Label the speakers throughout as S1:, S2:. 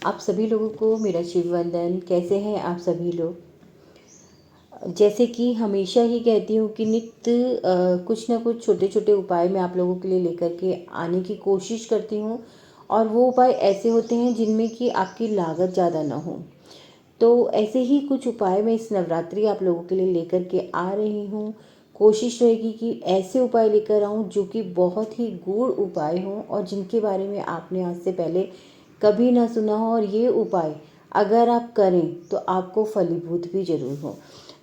S1: आप सभी लोगों को मेरा शिव वंदन। कैसे हैं आप सभी लोग? जैसे कि हमेशा ही कहती हूँ कि नित्य कुछ ना कुछ छोटे छोटे उपाय मैं आप लोगों के लिए लेकर के आने की कोशिश करती हूँ। और वो उपाय ऐसे होते हैं जिनमें कि आपकी लागत ज़्यादा ना हो। तो ऐसे ही कुछ उपाय मैं इस नवरात्रि आप लोगों के लिए लेकर के आ रही हूँ। कोशिश रहेगी कि ऐसे उपाय लेकर आऊँ जो कि बहुत ही गूढ़ उपाय हों और जिनके बारे में आपने आज से पहले कभी ना सुना हो, और ये उपाय अगर आप करें तो आपको फलीभूत भी ज़रूर हो।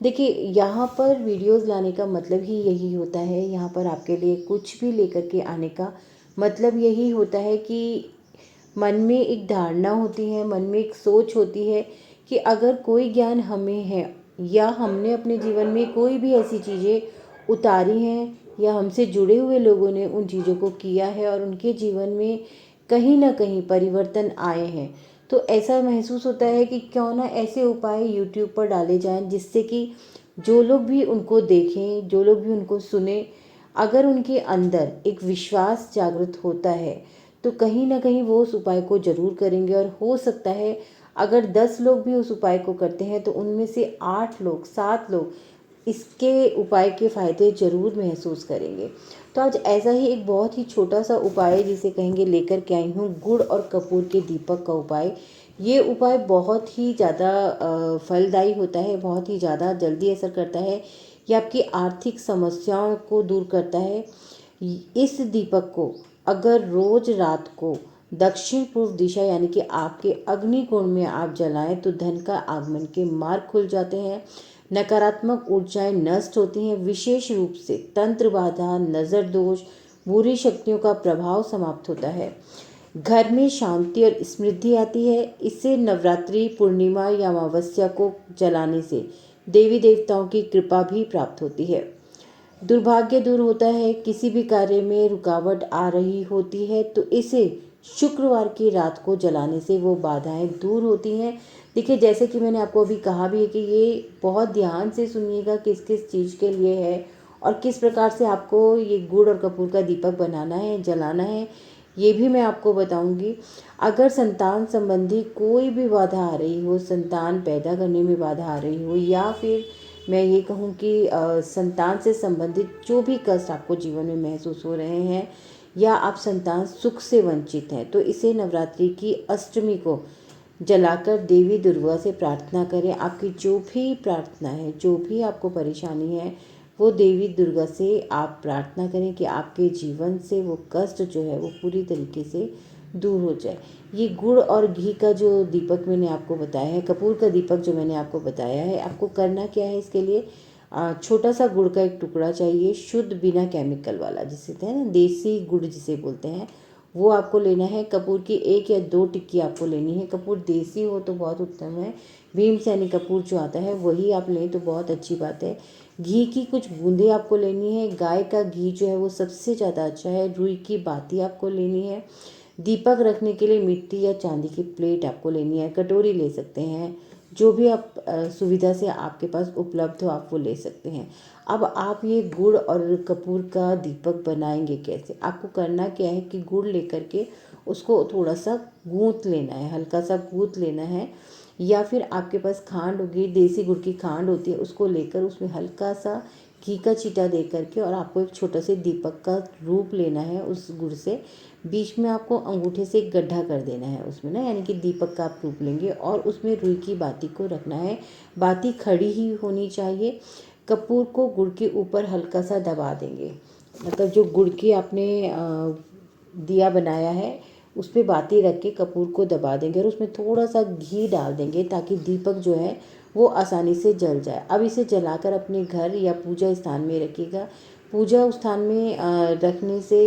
S1: देखिए, यहाँ पर वीडियोस लाने का मतलब ही यही होता है, यहाँ पर आपके लिए कुछ भी लेकर के आने का मतलब यही होता है कि मन में एक धारणा होती है, मन में एक सोच होती है कि अगर कोई ज्ञान हमें है या हमने अपने जीवन में कोई भी ऐसी चीज़ें उतारी हैं या हमसे जुड़े हुए लोगों ने उन चीज़ों को किया है और उनके जीवन में कहीं ना कहीं परिवर्तन आए हैं, तो ऐसा महसूस होता है कि क्यों ना ऐसे उपाय यूट्यूब पर डाले जाएं जिससे कि जो लोग भी उनको देखें, जो लोग भी उनको सुने, अगर उनके अंदर एक विश्वास जागृत होता है तो कहीं ना कहीं वो उस उपाय को ज़रूर करेंगे। और हो सकता है अगर 10 लोग भी उस उपाय को करते हैं तो उनमें से 8 लोग, 7 लोग इसके उपाय के फ़ायदे ज़रूर महसूस करेंगे। तो आज ऐसा ही एक बहुत ही छोटा सा उपाय जिसे कहेंगे लेकर के आई हूँ, गुड़ और कपूर के दीपक का उपाय। ये उपाय बहुत ही ज़्यादा फलदायी होता है, बहुत ही ज़्यादा जल्दी असर करता है। ये आपकी आर्थिक समस्याओं को दूर करता है। इस दीपक को अगर रोज रात को दक्षिण पूर्व दिशा यानी कि आपके अग्निकोण में आप जलाएं तो धन का आगमन के मार्ग खुल जाते हैं, नकारात्मक ऊर्जाएं नष्ट होती हैं, विशेष रूप से तंत्र बाधा, नज़र दोष, बुरी शक्तियों का प्रभाव समाप्त होता है, घर में शांति और समृद्धि आती है। इससे नवरात्रि, पूर्णिमा या अमावस्या को जलाने से देवी देवताओं की कृपा भी प्राप्त होती है, दुर्भाग्य दूर होता है, किसी भी कार्य में रुकावट आ रही होती है तो इसे शुक्रवार की रात को जलाने से वो बाधाएं दूर होती हैं। देखिए, जैसे कि मैंने आपको अभी कहा भी है कि ये बहुत ध्यान से सुनिएगा किस किस चीज़ के लिए है और किस प्रकार से आपको ये गुड़ और कपूर का दीपक बनाना है, जलाना है, ये भी मैं आपको बताऊंगी। अगर संतान संबंधी कोई भी बाधा आ रही हो, संतान पैदा करने में बाधा आ रही हो, या फिर मैं ये कहूँ कि संतान से संबंधित जो भी कष्ट आपको जीवन में महसूस हो रहे हैं, या आप संतान सुख से वंचित हैं, तो इसे नवरात्रि की अष्टमी को जलाकर देवी दुर्गा से प्रार्थना करें। आपकी जो भी प्रार्थना है, जो भी आपको परेशानी है, वो देवी दुर्गा से आप प्रार्थना करें कि आपके जीवन से वो कष्ट जो है वो पूरी तरीके से दूर हो जाए। ये गुड़ और घी का जो दीपक मैंने आपको बताया है, कपूर का दीपक जो मैंने आपको बताया है, आपको करना क्या है इसके लिए, छोटा सा गुड़ का एक टुकड़ा चाहिए, शुद्ध बिना केमिकल वाला, जिसे कहते हैं ना देसी गुड़ जिसे बोलते हैं, वो आपको लेना है। कपूर की 1 या 2 टिक्की आपको लेनी है। कपूर देसी हो तो बहुत उत्तम है, भीमसेनी कपूर जो आता है वही आप लें तो बहुत अच्छी बात है। घी की कुछ बूंदें आपको लेनी है, गाय का घी जो है वो सबसे ज़्यादा अच्छा है। रुई की बाती आपको लेनी है। दीपक रखने के लिए मिट्टी या चांदी की प्लेट आपको लेनी है, कटोरी ले सकते हैं, जो भी आप सुविधा से आपके पास उपलब्ध हो आप वो ले सकते हैं। अब आप ये गुड़ और कपूर का दीपक बनाएंगे कैसे? आपको करना क्या है कि गुड़ लेकर के उसको थोड़ा सा गूंथ लेना है, हल्का सा गूंथ लेना है, या फिर आपके पास खांड होगी, देसी गुड़ की खांड होती है, उसको लेकर उसमें हल्का सा घी का छींटा दे करके, और आपको एक छोटा से दीपक का रूप लेना है उस गुड़ से। बीच में आपको अंगूठे से एक गड्ढा कर देना है उसमें ना, यानी कि दीपक का आप रूप लेंगे और उसमें रुई की बाती को रखना है। बाती खड़ी ही होनी चाहिए। कपूर को गुड़ के ऊपर हल्का सा दबा देंगे, मतलब जो गुड़ की आपने दिया बनाया है उस पर बाती रख के कपूर को दबा देंगे और उसमें थोड़ा सा घी डाल देंगे ताकि दीपक जो है वो आसानी से जल जाए। अब इसे जलाकर अपने घर या पूजा स्थान में रखिएगा। पूजा स्थान में रखने से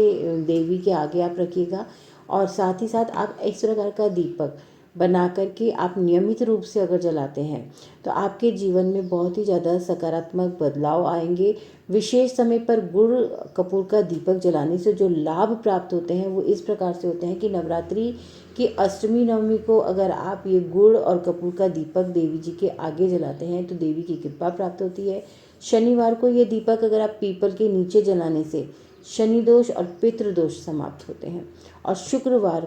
S1: देवी के आगे आप रखिएगा, और साथ ही साथ आप इस प्रकार का दीपक बना करके आप नियमित रूप से अगर जलाते हैं तो आपके जीवन में बहुत ही ज़्यादा सकारात्मक बदलाव आएंगे। विशेष समय पर गुड़ कपूर का दीपक जलाने से जो लाभ प्राप्त होते हैं वो इस प्रकार से होते हैं कि नवरात्रि की अष्टमी नवमी को अगर आप ये गुड़ और कपूर का दीपक देवी जी के आगे जलाते हैं तो देवी की कृपा प्राप्त होती है। शनिवार को ये दीपक अगर आप पीपल के नीचे जलाने से शनि दोष और पितृ दोष समाप्त होते हैं। और शुक्रवार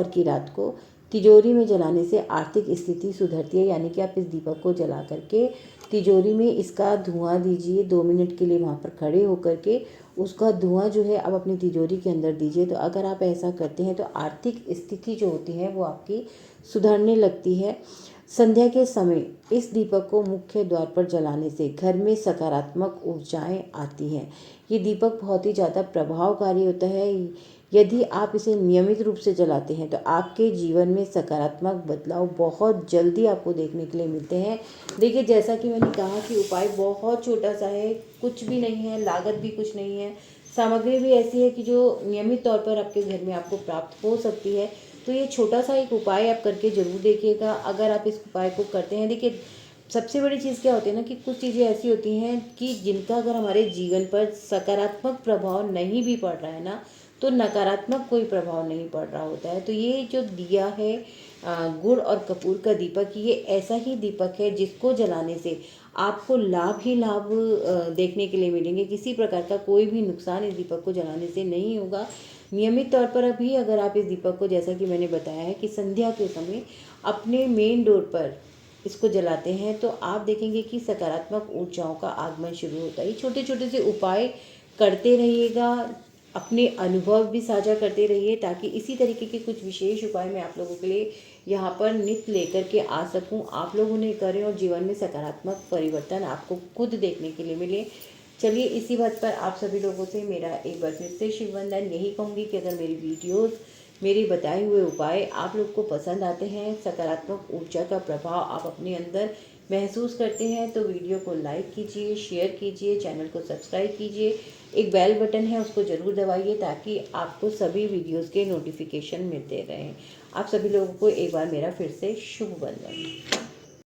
S1: की रात को तिजोरी में जलाने से आर्थिक स्थिति सुधरती है, यानी कि आप इस दीपक को जला करके तिजोरी में इसका धुआं दीजिए। 2 मिनट के लिए वहाँ पर खड़े होकर के उसका धुआं जो है आप अपनी तिजोरी के अंदर दीजिए। तो अगर आप ऐसा करते हैं तो आर्थिक स्थिति जो होती है वो आपकी सुधरने लगती है। संध्या के समय इस दीपक को मुख्य द्वार पर जलाने से घर में सकारात्मक ऊर्जाएं आती हैं। ये दीपक बहुत ही ज़्यादा प्रभावकारी होता है। यदि आप इसे नियमित रूप से जलाते हैं तो आपके जीवन में सकारात्मक बदलाव बहुत जल्दी आपको देखने के लिए मिलते हैं। देखिए, जैसा कि मैंने कहा कि उपाय बहुत छोटा सा है, कुछ भी नहीं है, लागत भी कुछ नहीं है, सामग्री भी ऐसी है कि जो नियमित तौर पर आपके घर में आपको प्राप्त हो सकती है। तो ये छोटा सा एक उपाय आप करके ज़रूर देखिएगा। अगर आप इस उपाय को करते हैं, देखिए सबसे बड़ी चीज़ क्या होती है ना कि कुछ चीज़ें ऐसी होती हैं कि जिनका अगर हमारे जीवन पर सकारात्मक प्रभाव नहीं भी पड़ रहा है ना, तो नकारात्मक कोई प्रभाव नहीं पड़ रहा होता है। तो ये जो दिया है गुड़ और कपूर का दीपक, ये ऐसा ही दीपक है जिसको जलाने से आपको लाभ ही लाभ देखने के लिए मिलेंगे। किसी प्रकार का कोई भी नुकसान इस दीपक को जलाने से नहीं होगा। नियमित तौर पर अभी अगर आप इस दीपक को, जैसा कि मैंने बताया है कि संध्या के समय अपने मेन डोर पर इसको जलाते हैं, तो आप देखेंगे कि सकारात्मक ऊर्जाओं का आगमन शुरू होता है। ये छोटे छोटे से उपाय करते रहिएगा, अपने अनुभव भी साझा करते रहिए, ताकि इसी तरीके के कुछ विशेष उपाय मैं आप लोगों के लिए यहाँ पर नित्य लेकर के आ सकूँ, आप लोग उन्हें करें और जीवन में सकारात्मक परिवर्तन आपको खुद देखने के लिए मिले। चलिए, इसी बात पर आप सभी लोगों से मेरा एक बार फिर से शिव वंदन। यही कहूँगी कि अगर मेरी वीडियोज़, मेरे बताए हुए उपाय आप लोग को पसंद आते हैं, सकारात्मक ऊर्जा का प्रभाव आप अपने अंदर महसूस करते हैं, तो वीडियो को लाइक कीजिए, शेयर कीजिए, चैनल को सब्सक्राइब कीजिए। एक बेल बटन है उसको ज़रूर दबाइए ताकि आपको सभी वीडियोज़ के नोटिफिकेशन मिलते रहें। आप सभी लोगों को एक बार मेरा फिर से शुभ वंदन।